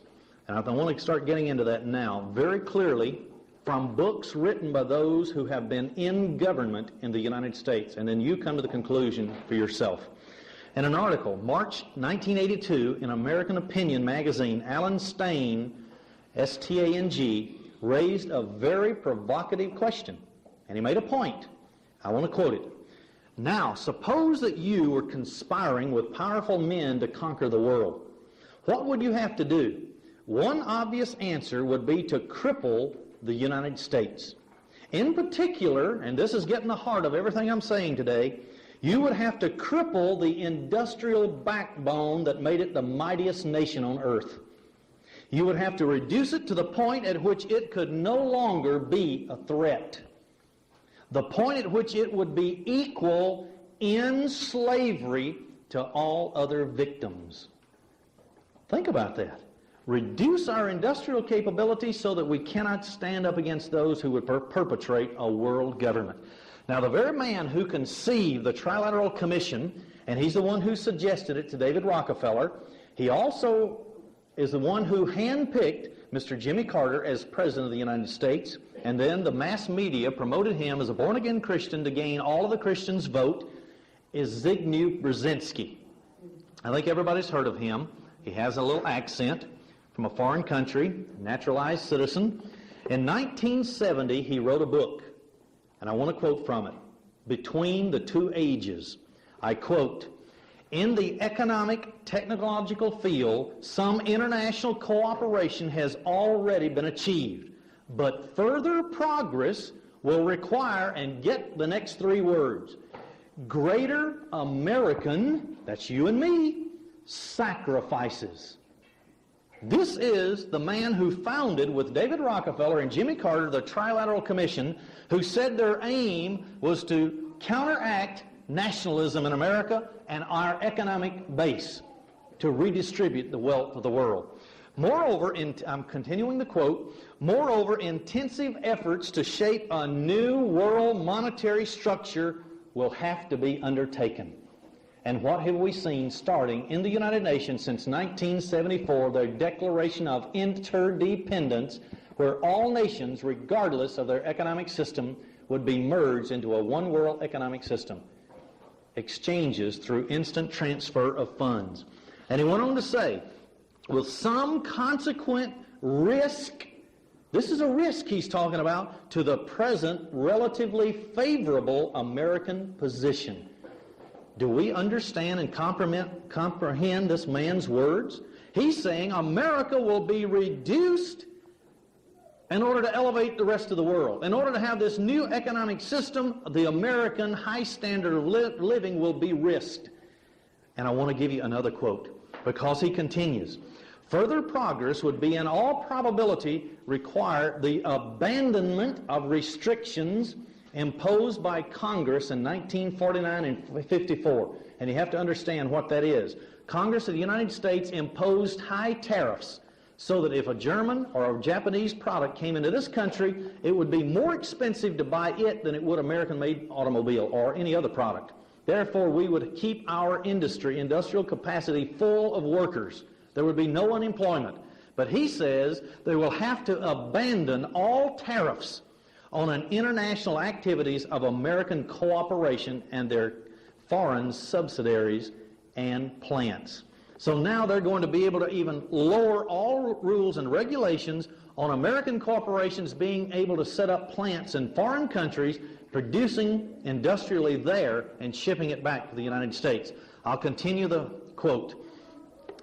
And I want to start getting into that now very clearly from books written by those who have been in government in the United States. And then you come to the conclusion for yourself. In an article, March 1982, in American Opinion magazine, Alan Stang, S-T-A-N-G, raised a very provocative question. And he made a point. I want to quote it. Now, suppose that you were conspiring with powerful men to conquer the world. What would you have to do? One obvious answer would be to cripple the United States. In particular, and this is getting the heart of everything I'm saying today, you would have to cripple the industrial backbone that made it the mightiest nation on earth. You would have to reduce it to the point at which it could no longer be a threat. The point at which it would be equal in slavery to all other victims. Think about that. Reduce our industrial capability so that we cannot stand up against those who would perpetrate a world government. Now, the very man who conceived the Trilateral Commission, and he's the one who suggested it to David Rockefeller, he also is the one who handpicked Mr. Jimmy Carter as President of the United States, and then the mass media promoted him as a born-again Christian to gain all of the Christians' vote, is Zbigniew Brzezinski. I think everybody's heard of him. He has a little accent from a foreign country, naturalized citizen. In 1970, he wrote a book, and I want to quote from it, Between the Two Ages. I quote, "In the economic, technological field, some international cooperation has already been achieved, but further progress will require," and get the next three words, "greater American," that's you and me, "sacrifices." This is the man who founded, with David Rockefeller and Jimmy Carter, the Trilateral Commission, who said their aim was to counteract nationalism in America and our economic base, to redistribute the wealth of the world. Moreover, I'm continuing the quote, "Moreover, intensive efforts to shape a new world monetary structure will have to be undertaken." And what have we seen starting in the United Nations since 1974, their Declaration of Interdependence, where all nations, regardless of their economic system, would be merged into a one-world economic system. Exchanges through instant transfer of funds. And he went on to say, with some consequent risk, this is a risk he's talking about, to the present relatively favorable American position. Do we understand and comprehend this man's words? He's saying America will be reduced in order to elevate the rest of the world. In order to have this new economic system, the American high standard of living will be risked. And I want to give you another quote, because he continues, "Further progress would be in all probability require the abandonment of restrictions imposed by Congress in 1949 and 54. And you have to understand what that is. Congress of the United States imposed high tariffs so that if a German or a Japanese product came into this country, it would be more expensive to buy it than it would American-made automobile or any other product. Therefore, we would keep our industrial capacity full of workers. There would be no unemployment. But he says they will have to abandon all tariffs on an international activities of American cooperation and their foreign subsidiaries and plants. So now they're going to be able to even lower all rules and regulations on American corporations being able to set up plants in foreign countries, producing industrially there and shipping it back to the United States." I'll continue the quote.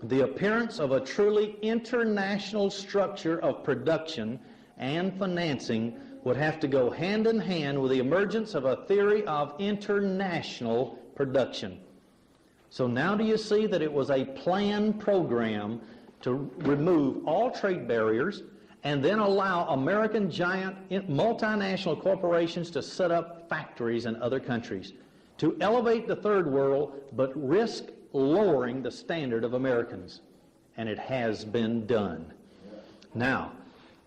the appearance of a truly international structure of production and financing would have to go hand in hand with the emergence of a theory of international production. So now do you see that it was a planned program to remove all trade barriers and then allow American giant multinational corporations to set up factories in other countries to elevate the third world but risk lowering the standard of Americans. And it has been done. Now,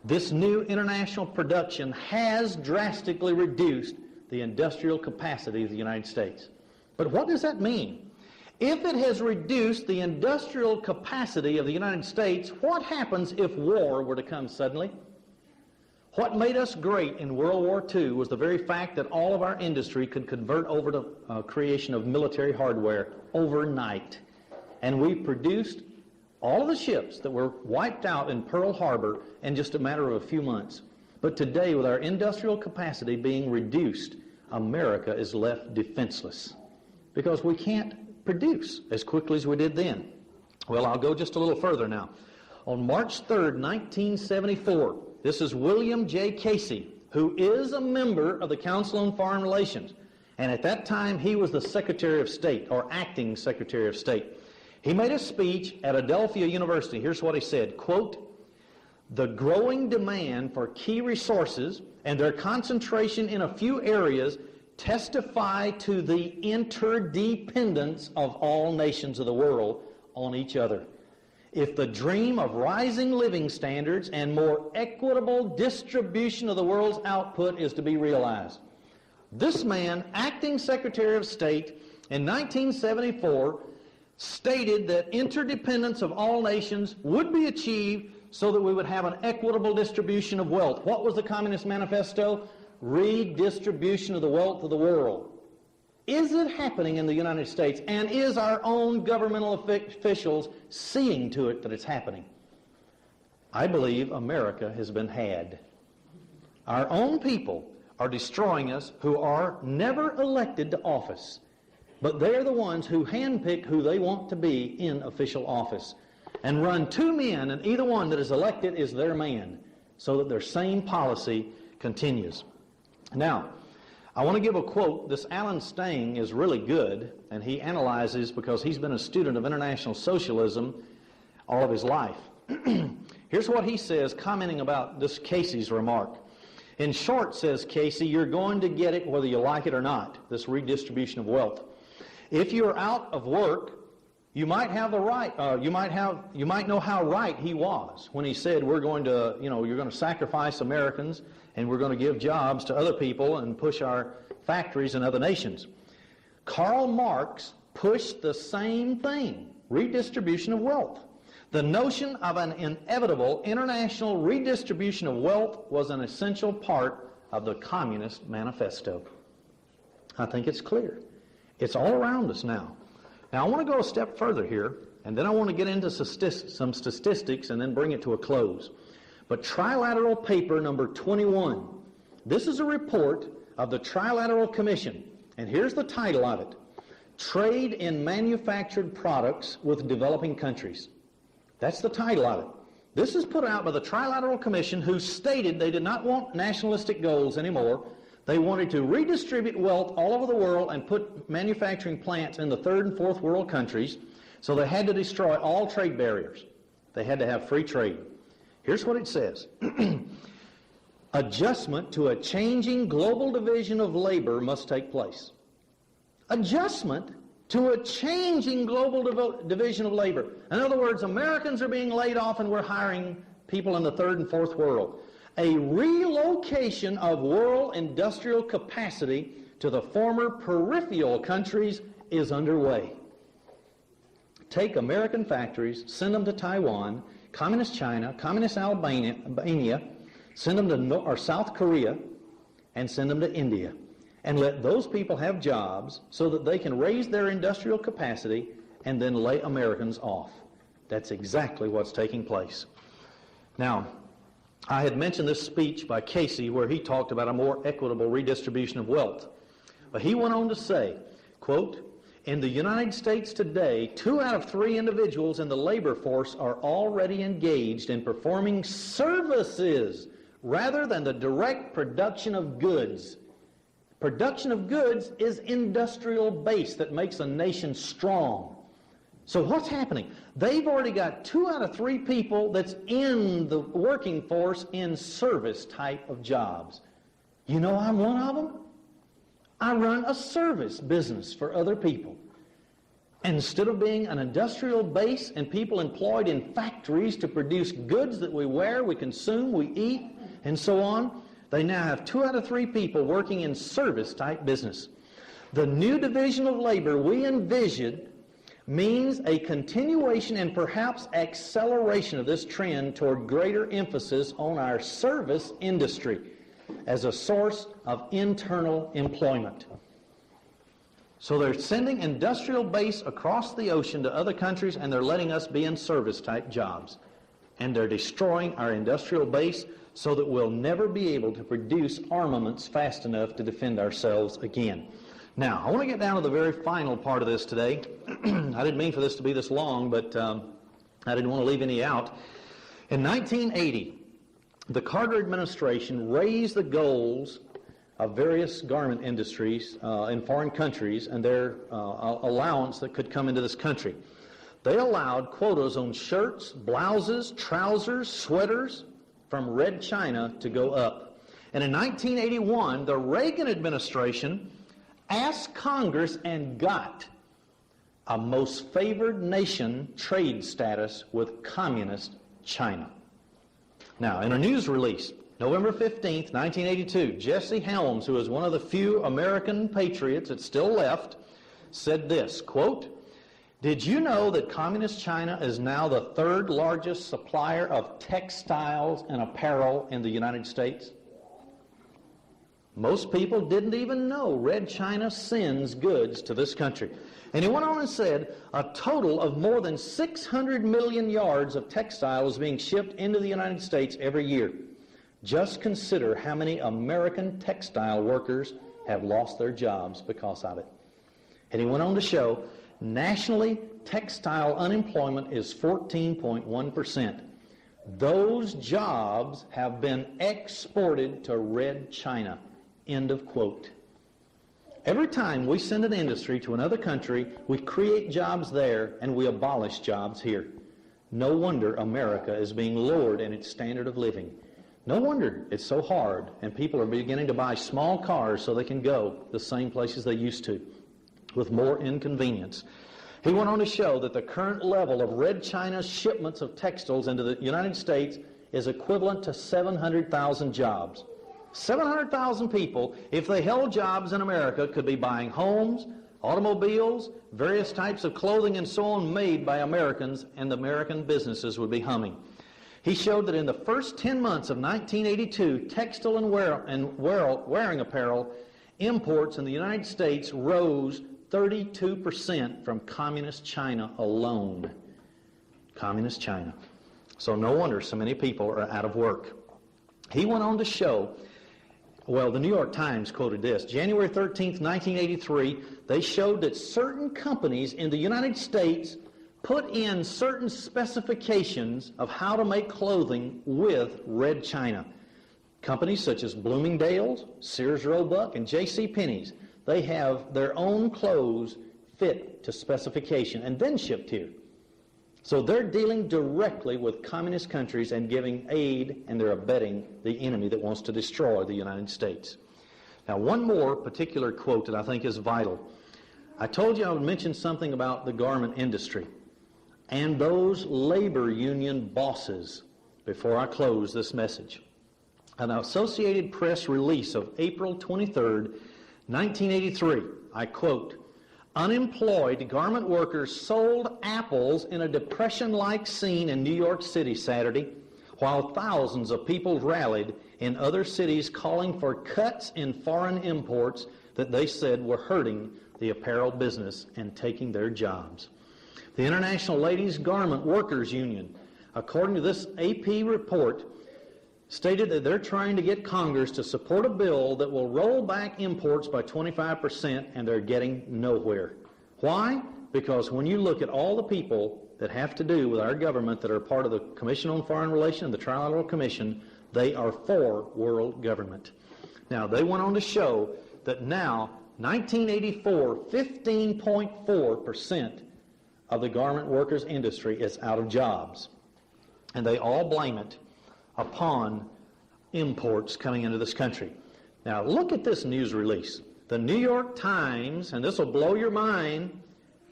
this new international production has drastically reduced the industrial capacity of the United States. But what does that mean? If it has reduced the industrial capacity of the United States, what happens if war were to come suddenly? What made us great in World War II was the very fact that all of our industry could convert over to creation of military hardware overnight. And we produced all of the ships that were wiped out in Pearl Harbor in just a matter of a few months. But today, with our industrial capacity being reduced, America is left defenseless because we can't produce as quickly as we did then. Well, I'll go just a little further now. On March 3rd, 1974, this is William J. Casey, who is a member of the Council on Foreign Relations. And at that time, he was the Secretary of State, or acting Secretary of State. He made a speech at Adelphia University. Here's what he said, quote, "The growing demand for key resources and their concentration in a few areas testify to the interdependence of all nations of the world on each other. If the dream of rising living standards and more equitable distribution of the world's output is to be realized." This man, acting Secretary of State in 1974, stated that interdependence of all nations would be achieved so that we would have an equitable distribution of wealth. What was the Communist Manifesto? Redistribution of the wealth of the world. Is it happening in the United States? And is our own governmental officials seeing to it that it's happening? I believe America has been had. Our own people are destroying us who are never elected to office. But they're the ones who handpick who they want to be in official office and run two men, and either one that is elected is their man, so that their same policy continues. Now, I want to give a quote. This Alan Stang is really good, and he analyzes because he's been a student of international socialism all of his life. Here's what he says, commenting about this Casey's remark. In short, says Casey, you're going to get it whether you like it or not, this redistribution of wealth. If you're out of work, you might have the right, you might know how right he was when he said we're going to, you're going to sacrifice Americans and we're going to give jobs to other people and push our factories in other nations. Karl Marx pushed the same thing, redistribution of wealth. The notion of an inevitable international redistribution of wealth was an essential part of the Communist Manifesto. I think it's clear. It's all around us now. Now, I want to go a step further here, and then I want to get into some statistics and then bring it to a close. But Trilateral Paper number 21. This is a report of the Trilateral Commission, and here's the title of it. Trade in Manufactured Products with Developing Countries. That's the title of it. This is put out by the Trilateral Commission, who stated they did not want nationalistic goals anymore. They wanted to redistribute wealth all over the world and put manufacturing plants in the third and fourth world countries, so they had to destroy all trade barriers. They had to have free trade. Here's what it says. Adjustment to a changing global division of labor must take place. Adjustment to a changing global division of labor. In other words, Americans are being laid off and we're hiring people in the third and fourth world. A relocation of world industrial capacity to the former peripheral countries is underway. Take American factories, send them to Taiwan, Communist China, Communist Albania, send them to South Korea, and send them to India. And let those people have jobs so that they can raise their industrial capacity and then lay Americans off. That's exactly what's taking place. Now, I had mentioned this speech by Casey where he talked about a more equitable redistribution of wealth. But he went on to say, quote, In the United States today, 2 out of 3 individuals in the labor force are already engaged in performing services rather than the direct production of goods. Production of goods is industrial base that makes a nation strong. So what's happening? They've already got 2 out of 3 people that's in the working force in service type of jobs. You know I'm one of them? I run a service business for other people. Instead of being an industrial base and people employed in factories to produce goods that we wear, we consume, we eat, and so on, they now have 2 out of 3 people working in service type business. The new division of labor we envisioned means a continuation and perhaps acceleration of this trend toward greater emphasis on our service industry as a source of internal employment. So they're sending industrial base across the ocean to other countries, and they're letting us be in service type jobs. And they're destroying our industrial base so that we'll never be able to produce armaments fast enough to defend ourselves again. Now, I want to get down to the very final part of this today. I didn't mean for this to be this long, but I didn't want to leave any out. In 1980, the Carter administration raised the goals of various garment industries in foreign countries and their allowance that could come into this country. They allowed quotas on shirts, blouses, trousers, sweaters from Red China to go up. And in 1981, the Reagan administration asked Congress and got a most favored nation trade status with communist China. Now, in a news release, November 15th, 1982, Jesse Helms, who is one of the few American patriots that still left, said this, quote, "Did you know that communist China is now the 3rd largest supplier of textiles and apparel in the United States?" Most people didn't even know Red China sends goods to this country. And he went on and said, a total of more than 600 million yards of textile is being shipped into the United States every year. Just consider how many American textile workers have lost their jobs because of it. And he went on to show, nationally, textile unemployment is 14.1%. Those jobs have been exported to Red China. End of quote. Every time we send an industry to another country, we create jobs there and we abolish jobs here. No wonder America is being lowered in its standard of living. No wonder it's so hard and people are beginning to buy small cars so they can go the same places they used to with more inconvenience. He went on to show that the current level of Red China's shipments of textiles into the United States is equivalent to 700,000 jobs. 700,000 people, if they held jobs in America, could be buying homes, automobiles, various types of clothing and so on made by Americans, and the American businesses would be humming. He showed that in the first 10 months of 1982, textile and wearing apparel imports in the United States rose 32% from communist China alone. Communist China. So no wonder so many people are out of work. He went on to show, well, the New York Times quoted this, January 13th, 1983, they showed that certain companies in the United States put in certain specifications of how to make clothing with Red China. Companies such as Bloomingdale's, Sears Roebuck, and J.C. Penney's, they have their own clothes fit to specification and then shipped here. So they're dealing directly with communist countries and giving aid, and they're abetting the enemy that wants to destroy the United States. Now, one more particular quote that I think is vital. I told you I would mention something about the garment industry and those labor union bosses before I close this message. An Associated Press release of April 23rd, 1983, I quote, "Unemployed garment workers sold apples in a depression-like scene in New York City Saturday, while thousands of people rallied in other cities calling for cuts in foreign imports that they said were hurting the apparel business and taking their jobs." The International Ladies Garment Workers Union, according to this AP report, stated that they're trying to get Congress to support a bill that will roll back imports by 25%, and they're getting nowhere. Why? Because when you look at all the people that have to do with our government that are part of the Commission on Foreign Relations and the Trilateral Commission, they are for world government. Now, they went on to show that now, 1984, 15.4% of the garment workers' industry is out of jobs. And they all blame it upon imports coming into this country. Now, look at this news release. The New York Times, and this will blow your mind,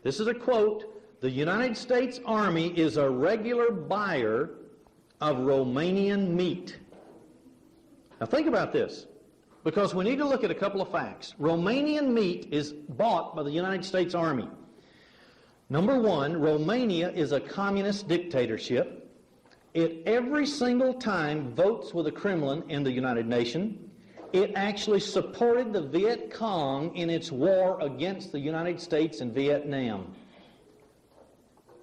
this is a quote, "The United States Army is a regular buyer of Romanian meat." Now think about this, because we need to look at a couple of facts. Romanian meat is bought by the United States Army. Number one, Romania is a communist dictatorship. It every single time votes with the Kremlin in the United Nations. It actually supported the Viet Cong in its war against the United States in Vietnam.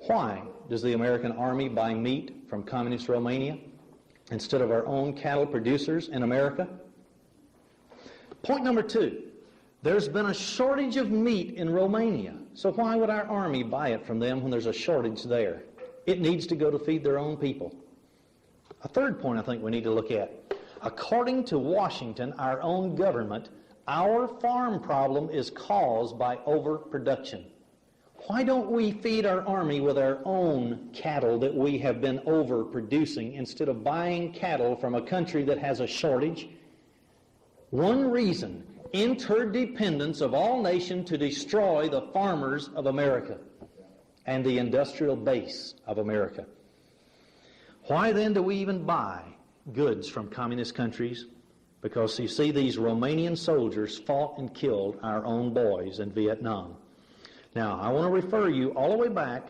Why does the American Army buy meat from communist Romania instead of our own cattle producers in America? Point number two, there's been a shortage of meat in Romania. So why would our Army buy it from them when there's a shortage there? It needs to go to feed their own people. A third point I think we need to look at. According to Washington, our own government, our farm problem is caused by overproduction. Why don't we feed our Army with our own cattle that we have been overproducing instead of buying cattle from a country that has a shortage? One reason, interdependence of all nations to destroy the farmers of America and the industrial base of America. Why then do we even buy goods from communist countries? Because you see, these Romanian soldiers fought and killed our own boys in Vietnam. Now, I want to refer you all the way back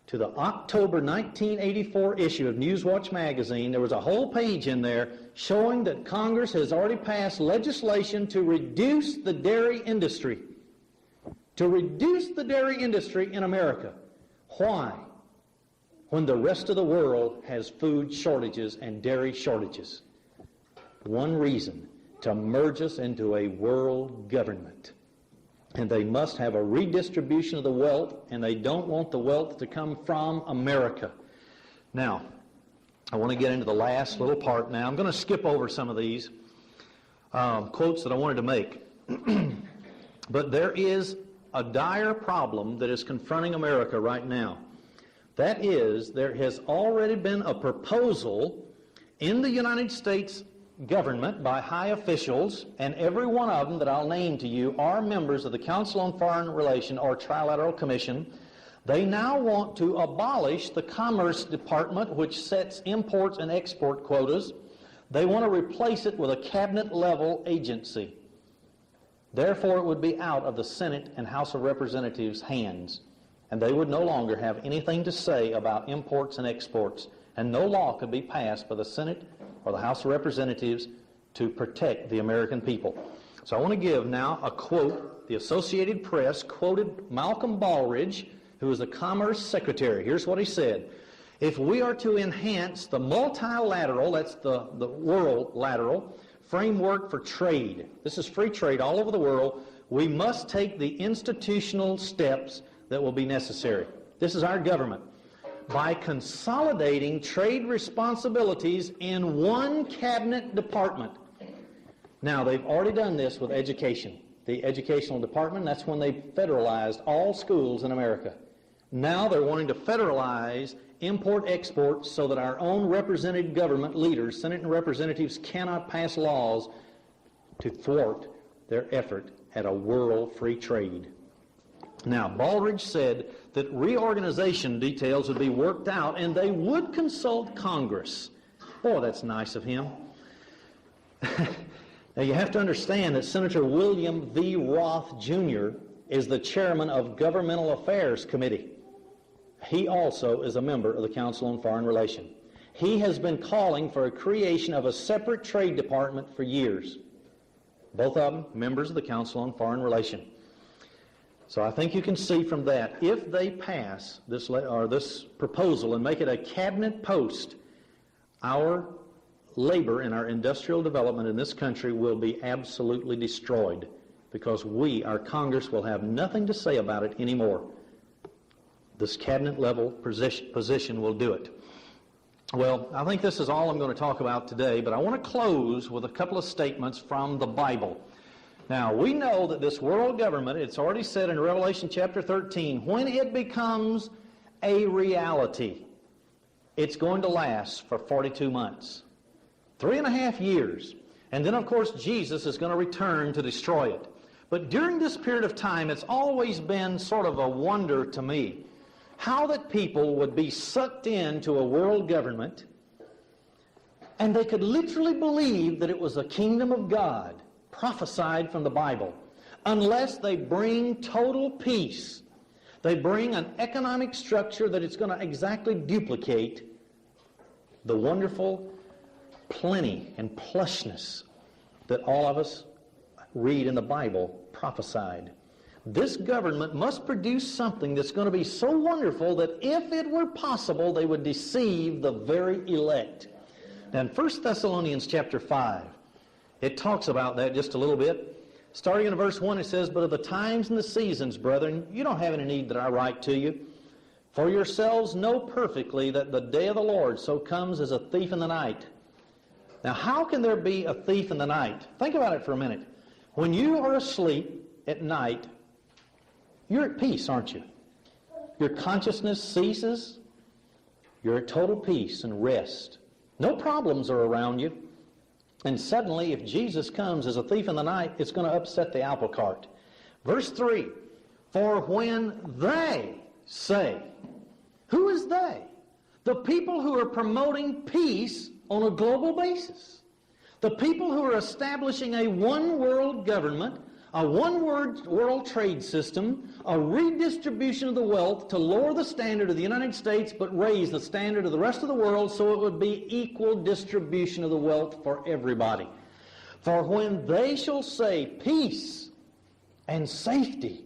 to the October 1984 issue of Newswatch magazine. There was a whole page in there showing that Congress has already passed legislation to reduce the dairy industry. To reduce the dairy industry in America. Why? When the rest of the world has food shortages and dairy shortages. One reason, to merge us into a world government. And they must have a redistribution of the wealth, and they don't want the wealth to come from America. Now, I want to get into the last little part now. I'm going to skip over some of these quotes that I wanted to make. But there is a dire problem that is confronting America right now. That is, there has already been a proposal in the United States government by high officials, and every one of them that I'll name to you are members of the Council on Foreign Relations or Trilateral Commission. They now want to abolish the Commerce Department, which sets imports and export quotas. They want to replace it with a cabinet-level agency. Therefore, it would be out of the Senate and House of Representatives' hands, and they would no longer have anything to say about imports and exports, and no law could be passed by the Senate or the House of Representatives to protect the American people. So I want to give now a quote. The Associated Press quoted Malcolm Baldrige, who was the Commerce Secretary. Here's what he said. If we are to enhance the multilateral, that's the world lateral, framework for trade, this is free trade all over the world, we must take the institutional steps that will be necessary. This is our government. By consolidating trade responsibilities in one cabinet department. Now, they've already done this with education. The educational department, that's when they federalized all schools in America. Now they're wanting to federalize import-export so that our own represented government leaders, Senate and representatives, cannot pass laws to thwart their effort at a world free trade. Now, Baldrige said that reorganization details would be worked out and they would consult Congress. Boy, that's nice of him. Now, you have to understand that Senator William V. Roth, Jr. is the chairman of Governmental Affairs Committee. He also is a member of the Council on Foreign Relations. He has been calling for a creation of a separate Trade Department for years. Both of them members of the Council on Foreign Relations. So I think you can see from that, if they pass this proposal and make it a cabinet post, our labor and our industrial development in this country will be absolutely destroyed. because our Congress will have nothing to say about it anymore. This cabinet-level position will do it. Well, I think this is all I'm going to talk about today, but I want to close with a couple of statements from the Bible. Now, we know that this world government, it's already said in Revelation chapter 13, when it becomes a reality, it's going to last for 42 months. 3.5 years. And then, of course, Jesus is going to return to destroy it. But during this period of time, it's always been sort of a wonder to me how that people would be sucked into a world government and they could literally believe that it was a kingdom of God prophesied from the Bible, unless they bring total peace. They bring an economic structure that it's going to exactly duplicate the wonderful plenty and plushness that all of us read in the Bible prophesied. This government must produce something that's going to be so wonderful that if it were possible, they would deceive the very elect. Now in 1 Thessalonians chapter 5, it talks about that just a little bit. Starting in verse 1, it says, "But of the times and the seasons, brethren, you don't have any need that I write to you. For yourselves know perfectly that the day of the Lord so comes as a thief in the night." Now, how can there be a thief in the night? Think about it for a minute. When you are asleep at night, you're at peace, aren't you? Your consciousness ceases. You're at total peace and rest. No problems are around you. And suddenly, if Jesus comes as a thief in the night, it's going to upset the apple cart. Verse 3, "For when they say," who is they? The people who are promoting peace on a global basis. The people who are establishing a one-world government, a one-world trade system, a redistribution of the wealth to lower the standard of the United States but raise the standard of the rest of the world so it would be equal distribution of the wealth for everybody. "For when they shall say peace and safety,"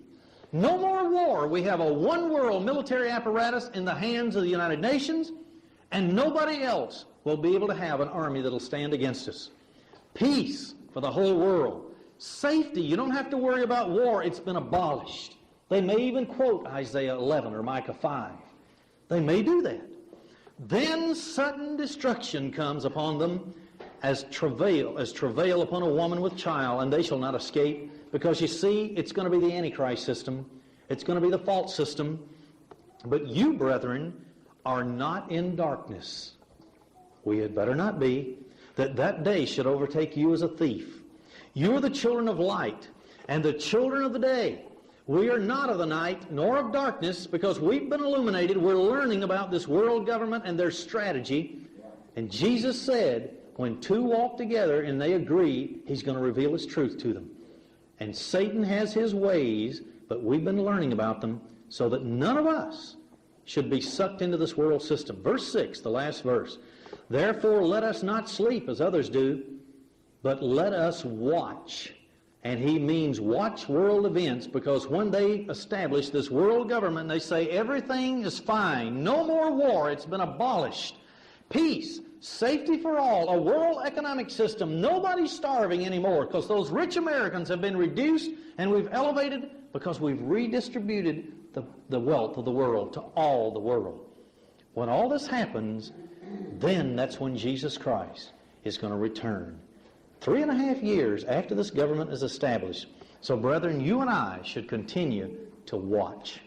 no more war. We have a one-world military apparatus in the hands of the United Nations, and nobody else will be able to have an army that will stand against us. Peace for the whole world. Safety. You don't have to worry about war. It's been abolished. They may even quote Isaiah 11 or Micah 5. They may do that. Then sudden destruction comes upon them as travail upon a woman with child, and they shall not escape. Because you see, it's going to be the Antichrist system. It's going to be the false system. But you, brethren, are not in darkness. We had better not be. That day should overtake you as a thief. You are the children of light and the children of the day. We are not of the night nor of darkness, because we've been illuminated. We're learning about this world government and their strategy. And Jesus said, when two walk together and they agree, He's going to reveal His truth to them. And Satan has his ways, but we've been learning about them so that none of us should be sucked into this world system. Verse 6, the last verse. "Therefore let us not sleep as others do, but let us watch." And he means watch world events, because when they establish this world government, they say everything is fine. No more war. It's been abolished. Peace, safety for all, a world economic system. Nobody's starving anymore, because those rich Americans have been reduced, and we've elevated because we've redistributed the wealth of the world to all the world. When all this happens, then that's when Jesus Christ is going to return. 3.5 years after this government is established. So, brethren, you and I should continue to watch.